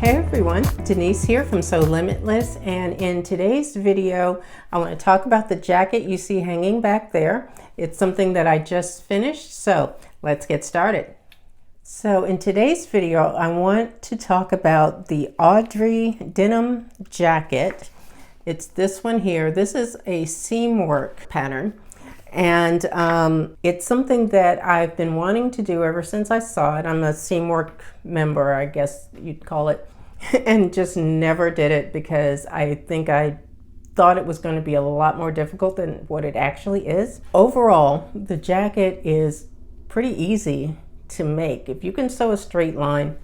Hey everyone, Denise here from Sewlimitless, and in today's video I want to talk about the jacket you see hanging back there. It's something that I just finished, so let's get started. So in today's video I want to talk about the Audrey Denim Jacket. It's this one here. This is a Seamwork pattern, and it's something that I've been wanting to do ever since I saw it. I'm a Seamwork member, I guess you'd call it, and just never did it because I think I thought it was going to be a lot more difficult than what it actually is. Overall, the jacket is pretty easy to make. If you can sew a straight line,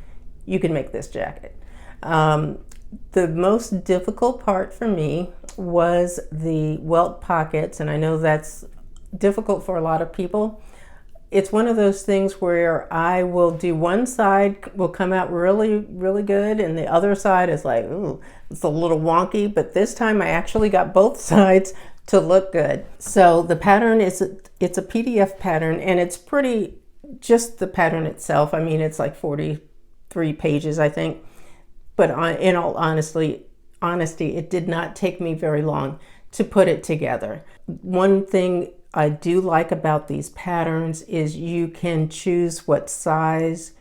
you can make this jacket. The most difficult part for me was the welt pockets, and I know that's difficult for a lot of people. It's one of those things where I will do one side will come out really good, and the other side is like, ooh, it's a little wonky, but this time I actually got both sides to look good. So the pattern it's a PDF pattern, and it's pretty, just the pattern itself, I mean, it's like 43 pages, I think. But in all honesty, it did not take me very long to put it together. One thing I do like about these patterns is you can choose what size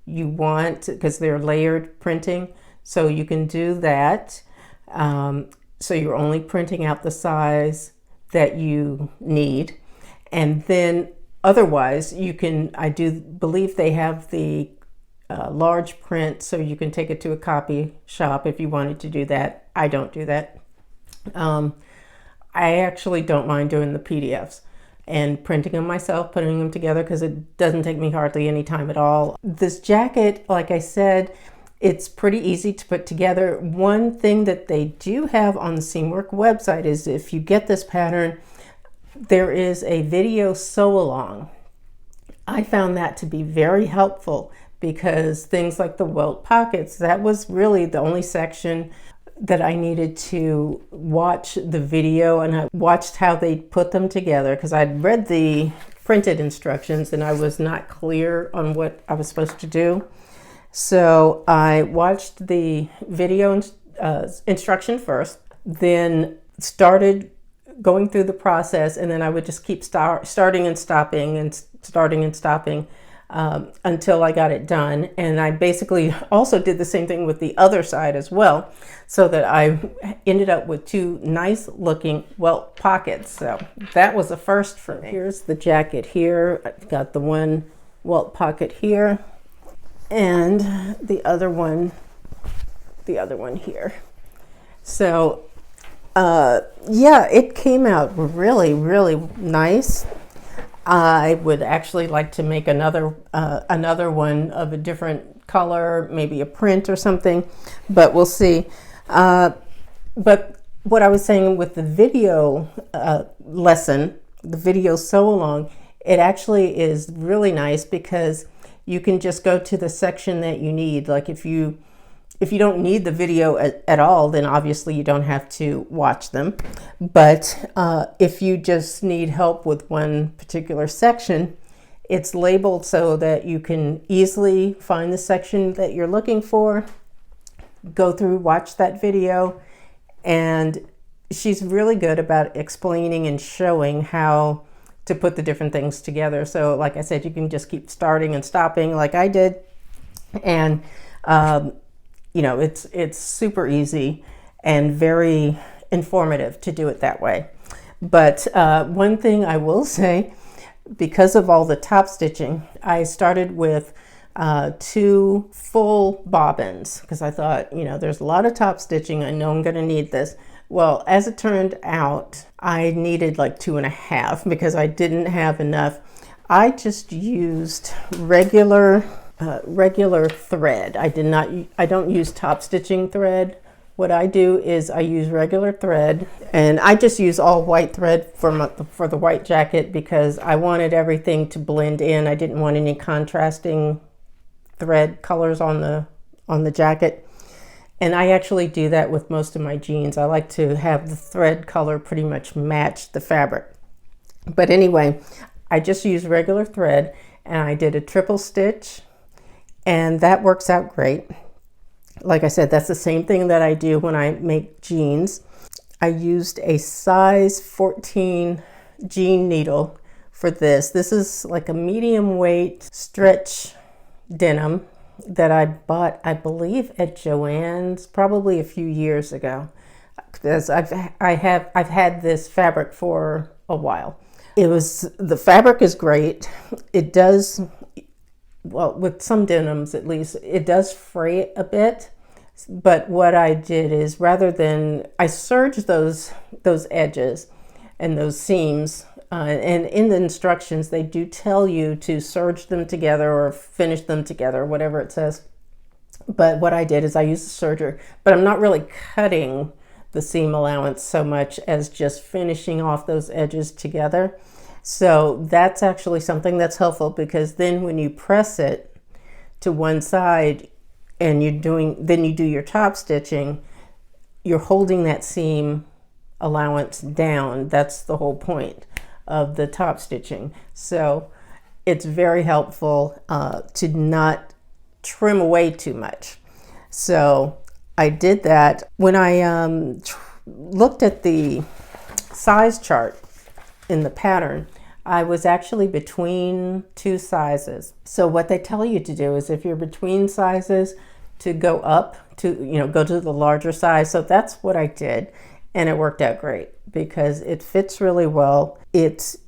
you want because they're layered printing. So you can do that. So you're only printing out the size that you need. And then otherwise you can, I do believe they have the large print, so you can take it to a copy shop if you wanted to do that. I don't do that. I actually don't mind doing the PDFs and printing them myself, putting them together, because it doesn't take me hardly any time at all. This jacket, like I said, it's pretty easy to put together. One thing that they do have on the Seamwork website is if you get this pattern, there is a video sew along. I found that to be very helpful because things like the welt pockets, that was really the only section that I needed to watch the video, and I watched how they put them together because I'd read the printed instructions and I was not clear on what I was supposed to do. So I watched the video instruction first, then started going through the process, and then I would just keep starting and stopping until I got it done. And I basically also did the same thing with the other side as well, so that I ended up with two nice looking welt pockets. So that was a first for me. Here's the jacket here. I've got the one welt pocket here and the other one here. So yeah, it came out really nice. I would actually like to make another one of a different color, maybe a print or something, but we'll see. But what I was saying with the video lesson, the video sew along, it actually is really nice because you can just go to the section that you need. Like if you don't need the video at all, then obviously you don't have to watch them. But if you just need help with one particular section, it's labeled so that you can easily find the section that you're looking for, go through, watch that video. And she's really good about explaining and showing how to put the different things together. So like I said, you can just keep starting and stopping like I did. And you know, it's super easy and very informative to do it that way. But one thing I will say, because of all the top stitching, I started with 2 full bobbins because I thought, you know, there's a lot of top stitching. I know I'm going to need this. Well, as it turned out, I needed like 2.5 because I didn't have enough. I just used regular thread. I don't use top stitching thread. What I do is I use regular thread, and I just use all white thread for the white jacket because I wanted everything to blend in. I didn't want any contrasting thread colors on the jacket. And I actually do that with most of my jeans. I like to have the thread color pretty much match the fabric. But anyway, I just use regular thread, and I did a triple stitch, and that works out great. Like I said, that's the same thing that I do when I make jeans. I used a size 14 jean needle for this. This is like a medium weight stretch denim that I bought, I believe, at Joann's probably a few years ago. Because I've had this fabric for a while. The fabric is great. It does, well, with some denims at least, it does fray a bit. But what I did is, rather than, I serged those edges and those seams, and in the instructions they do tell you to serge them together or finish them together, whatever it says. But what I did is I used the serger, but I'm not really cutting the seam allowance so much as just finishing off those edges together. So that's actually something that's helpful, because then when you press it to one side and then you do your top stitching, you're holding that seam allowance down. That's the whole point of the top stitching. So it's very helpful to not trim away too much. So I did that. When I looked at the size chart in the pattern, I was actually between two sizes. So what they tell you to do is, if you're between sizes, to go up to, go to the larger size. So that's what I did. And it worked out great because it fits really well. It's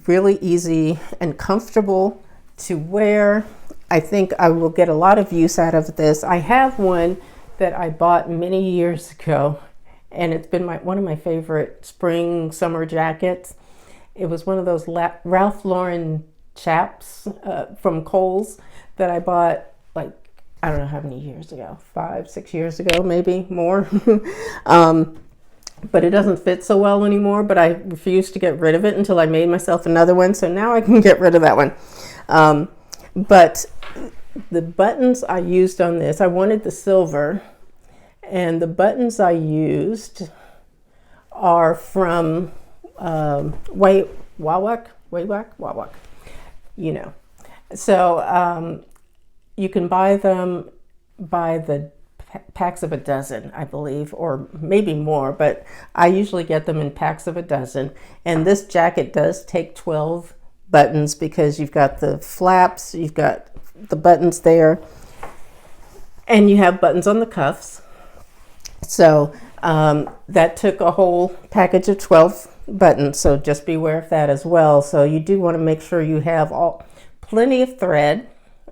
really easy and comfortable to wear. I think I will get a lot of use out of this. I have one that I bought many years ago, and it's been one of my favorite spring summer jackets. It was one of those Ralph Lauren chaps from Kohl's that I bought, like, I don't know how many years ago, 5, 6 years ago, maybe more. But it doesn't fit so well anymore, but I refused to get rid of it until I made myself another one. So now I can get rid of that one. But the buttons I used on this, I wanted the silver, and the buttons I used are from Wawak, So you can buy them by the packs of a dozen, I believe, or maybe more, but I usually get them in packs of a dozen. And this jacket does take 12 buttons, because you've got the flaps, you've got the buttons there, and you have buttons on the cuffs. So that took a whole package of 12 buttons, so just beware of that as well. So you do want to make sure you have plenty of thread,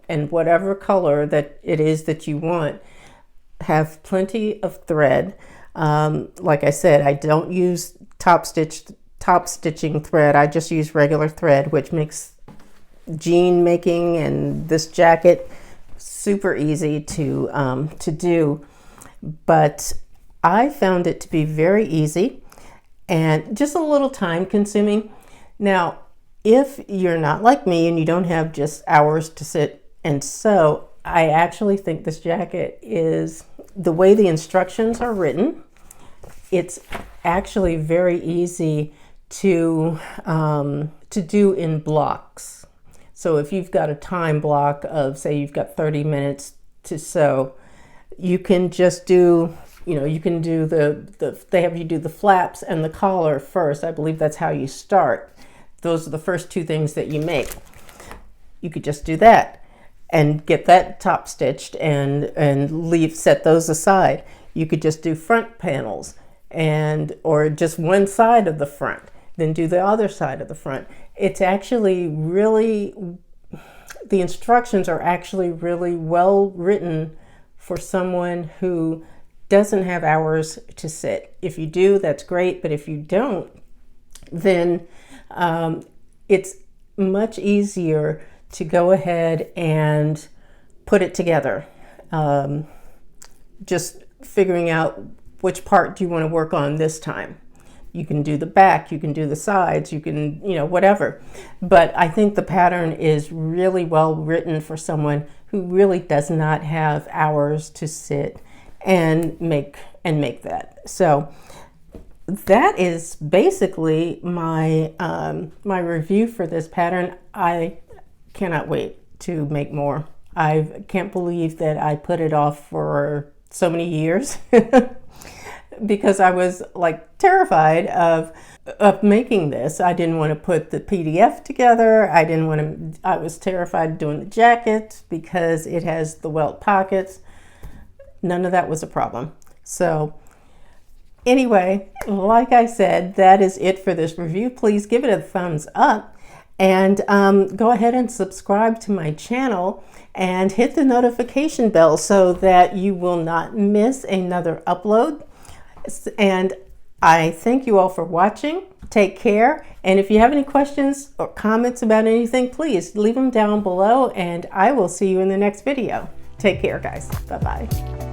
and whatever color that it is that you want, have plenty of thread. Like I said, I don't use top stitching thread. I just use regular thread, which makes jean making and this jacket super easy to do. But I found it to be very easy and just a little time consuming. Now, if you're not like me and you don't have just hours to sit and sew, I actually think this jacket is, the way the instructions are written, it's actually very easy to do in blocks. So if you've got a time block of, say you've got 30 minutes to sew, you can just do, you can do they have you do the flaps and the collar first. I believe that's how you start. Those are the first two things that you make. You could just do that and get that top stitched and set those aside. You could just do front panels or just one side of the front, then do the other side of the front. It's actually really, the instructions are actually really well written for someone who doesn't have hours to sit. If you do, that's great, but if you don't, then it's much easier to go ahead and put it together. Just figuring out which part do you want to work on this time. You can do the back, you can do the sides, you can, whatever. But I think the pattern is really well written for someone who really does not have hours to sit and make that. So that is basically my my review for this pattern. I cannot wait to make more. I can't believe that I put it off for so many years because I was like terrified of making this. I didn't want to put the PDF together. I was terrified of doing the jacket because it has the welt pockets. None of that was a problem. So anyway, like I said, that is it for this review. Please give it a thumbs up and go ahead and subscribe to my channel and hit the notification bell so that you will not miss another upload. And I thank you all for watching. Take care. And if you have any questions or comments about anything, please leave them down below and I will see you in the next video. Take care, guys. Bye-bye.